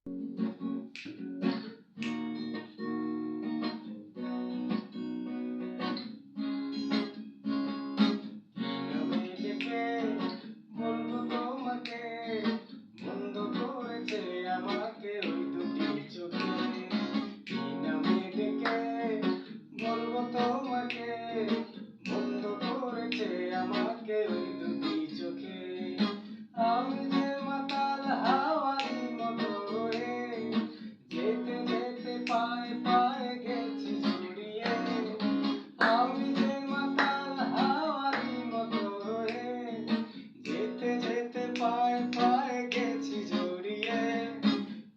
বলবো তোমাকে, বন্ধ করেছে আমাকে ওই দুটি চোখে। কি নামে ডেকে বলবো তোমাকে, বন্ধ করেছে আমাকে ওই দুটি চোখে। আমি যে মাতাল হাওয়ারি মতো হয়ে যেতে যেতে পায়ে পায়ে গেছি জড়িয়ে। আমি যে মাতাল হাওয়ারি মতো হয়ে যেতে যেতে পায়ে পায়ে গেছি জড়িয়ে।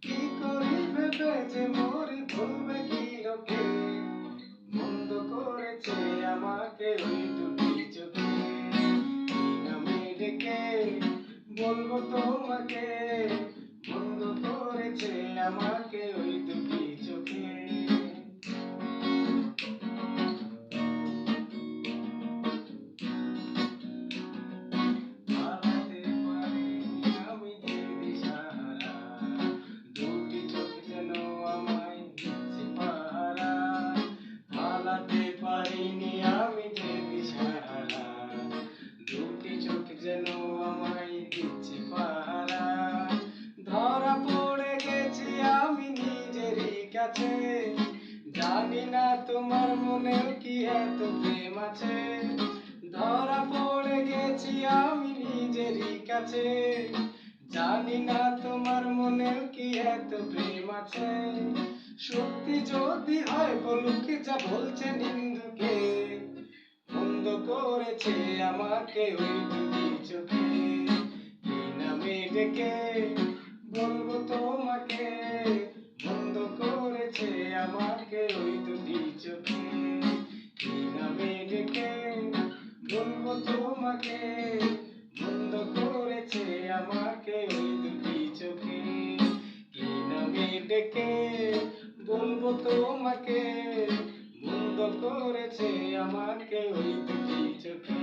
কি করি ভেবে যে মরি, ভুলবে কি লোকে, বন্ধ করেছে আমাকে ওই দুটি চোখে। কি নামে ডেকে বলবো তোমাকে, বন্ধ করেছে আমাকে ওই দুটি চোখে। পালাতে পারিনি আমি যে দিশাহারা, দুটি চোখ যেন আমায় দিচ্ছে পাহারা। পালাতে পারিনি আমি যে দিশাহারা, দুটি চোখ যেন আমায় দিচ্ছে পাহারা। ধরা পড়ে গেছি আমি নিজেরই কাছে, জানি না তোমার মনেও কি এত প্রেম আছে। ধরা পড়ে গেছি আমি নিজেরই কাছে, জানি না তোমার মনেও কি এত প্রেম আছে। সত্যি যদি হয় বলুক যা বলছে নিন্দুকে, বন্ধ করেছে আমাকে ওই দুটি চোখে। কি নামে ডেকে বলবো তোমাকে, বন্ধ করেছে আমাকে ওই দুটি চোখে। কি নামে ডেকে বলবো তোমাকে, বন্ধ করেছে আমাকে ওই দুটি চোখে। কি নামে ডেকে বলবো তোমাকে, বন্ধ করেছে আমাকে ওই দুটি চোখে।